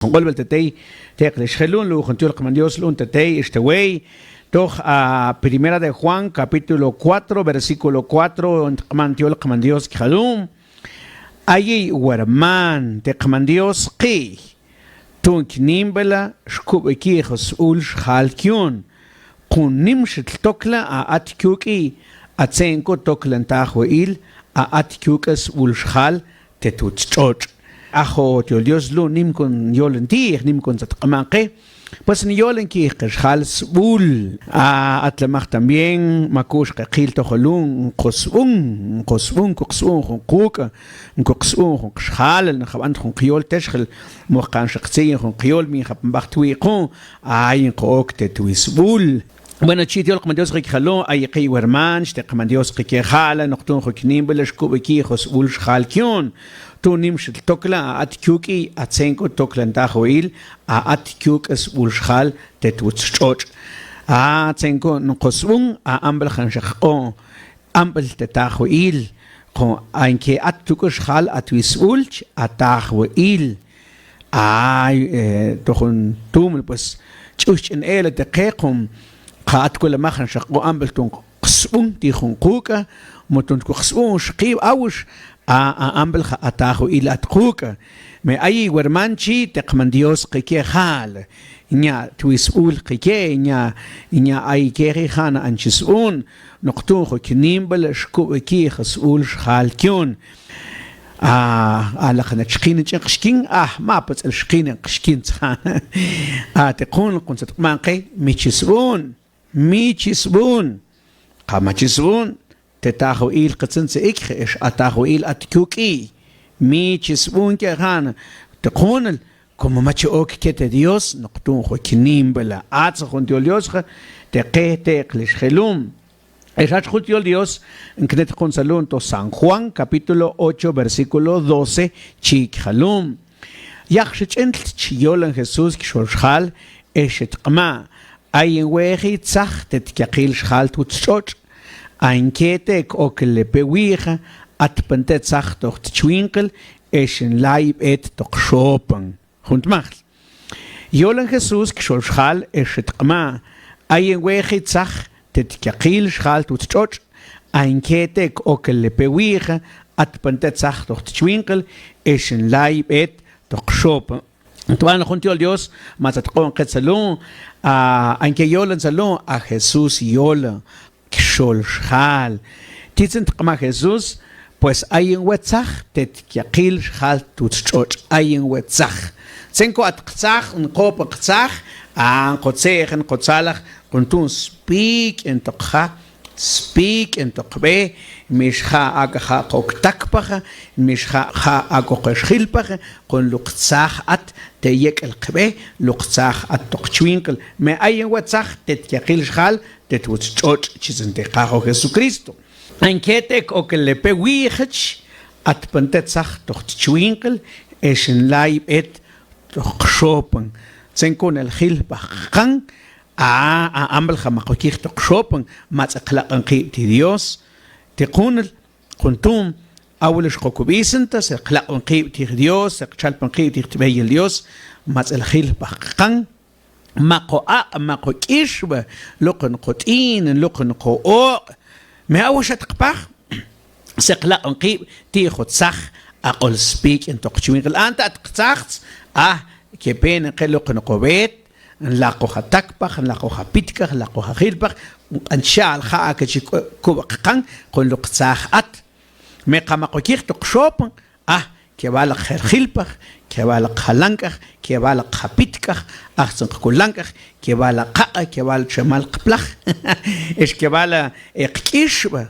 قول بالتتي تقلش خلون لو خنتيول كمان Dios لون تتي اشتوي توخ Primera de Juan capítulo 4 versículo 4 mantiol كمان Dios خلون أي ورمان تكمان Dios قي تونك نيمبلا شكوب كي خسولش خالكيون قون نمشت توكلا أتكوكي أتسينكو توكلن تاخويل أتكوكس ولشخال تتوتشوج أخو تيول Dios لو نيمكن يولن تيخ نيمكن تتقمانقي pues ni yolen ki khal sbul atlamach también makush qil toholun qosbun quka qosbun khal nakhban qiyol tashkhil moqan shaqsiy qiyol mi khab baxtwi qon ay qokte twisbul bueno chiti yol qmandios qikhalon ay qi werman shte qmandios qikhala noqtun khoknim belash kubiki khosbul khalkion تو نمشت توكلا أتكوكي أتسينكو توكلا نتاخويل أتكوك أسبولشخال تتوتشوش أتسينكو نقصون أمبل خنشخون أمبل تتاخويل خو أنكي أتكوكشخال أتويسولش أتاخويل تخون تومل بس تشوش إن إيلا دقيقهم خاتكو لما خنشخو أمبل تنقصون تيخون قوكا متنقصون شقيب أوش أمبل أتاخو إلى أتقوك ما أي ورمانشي تقمن Dios قيكي خال إنيا تويسؤول قيكي إنيا أي كيخي خانا أنشسؤون نقطوخو كنيمبل شكوكي خسؤول شخال كيون لخنا تشقين تشقين ما بس الشقين قشكين تقول قنت تقمانقي ميتشسؤون قاما تشسؤون تتاخو إيل قتنس إكخش أتاخو إيل أتكوكي ميتش سبون كهان تقول كم ما تشوك كت Dios نقطون خو كنيم بلا أتصخون تقول Dios تقه تقلش خلوم إيش هتقول تقول Dios إن كنت تكون سلون تو San Juan capítulo 8 versículo 12 تشيك خلوم يخشش أنت تشيولن Jesús كشورشخال إيش تقما أي واحد صح تتكقيل شخال توتشوش Einketek okle pewija atpentet sach doch tschwinkel eschen leib et doch schopen und macht Jolen Jesus geschol schal eschet qma ein wechit sach tet kaqil schal tut choch Einketek okle pewija atpentet sach doch tschwinkel eschen leib et doch schopen und wann kommt Dios mazat qon qetsalon einke Jolen salon a Jesus Jolen كشول شخال تيزنت قما Jesús pues hay en WhatsApp تتكيل شخال توتشوش hay en WhatsApp سنكو أتقصاخ نقوب قصاخ قصيخ نقصالخ كنتون speak ان تقبه مش خا أجخا قوك تكبخ مش خا أجوك شخيلبخ كن لقصاخ أت تيك القبه لقصاخ أت تقشوينكل ما أي WhatsApp تتكيل شخال تتوتشوش تشيزن تقاخو Jesucristo أنكتك أو كل بويخش أتبنتت صح تقشوينكل إيشن لايب إت تقشوبن سنكون الخيل بخان أمبل خماقوكيخ تقشوبن ما تقلقن قيبتي Dios تقول كنتم أولش قوكوبيسن تسقلقن قيبتي Dios سقشالبن قيبتي تبهي Dios ما الخيل بخان ما كيشبه لقن قطين لقن قوء ما أوش تقبح سقلا أنقيب تيخد صح أقول سبيك أنت قشوين الآن تقصخت كبين قل لقن قوبيت نلاقو خطكبخ نلاقو خبيتكخ نلاقو خيلبخ إن شاء الله خاكش كوبقان قل لقصاخ ما قام قيخ تقشوب كيبالك خيلبخ كيبالك خلانكخ كيبالك خبيتكخ أحسن كلانكخ كيبالك قا كيبالك شمال قبلخ إيش كيبالك إقيشبه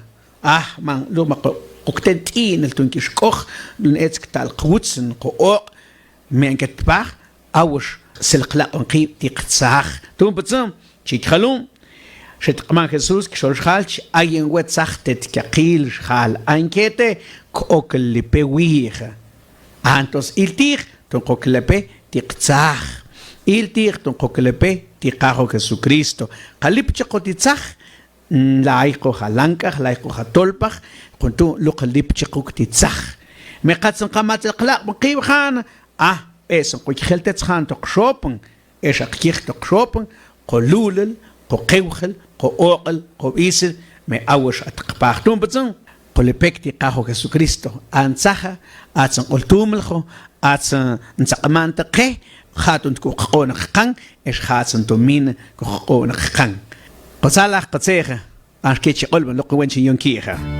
ما لو ما قوكتين التونكيش كوخ لنأتك تالقوتسن قوق من كتباخ أوش سلقلا أنقيب تيقتصاخ توم بتصم شيك خلوم شتقمان Jesús كشورش خالش أين وات سختت كقيل خال أنكته كوكل لبويه Antos il tir ton koklepe tiqtsach il tir ton koklepe tiqajo Jesucristo qalipche qotitsach laiko halanka laiko hatolpach kuntu luqlipche qotitsach meqatsan qamat alqla qib khan es ko khilte tshan to shopen es akich to shopen ko lulel ko qewkhel ko oqel ko isel me awash at qpachtum btsun ko lepekti qaho Jesucristo ansaha atsan ultumlkho atsan ntsaqmanta qe khatun ko qona qan es khatsan to min ko qona qan qasala qatsega arkech qolban lo qwenchi yonkira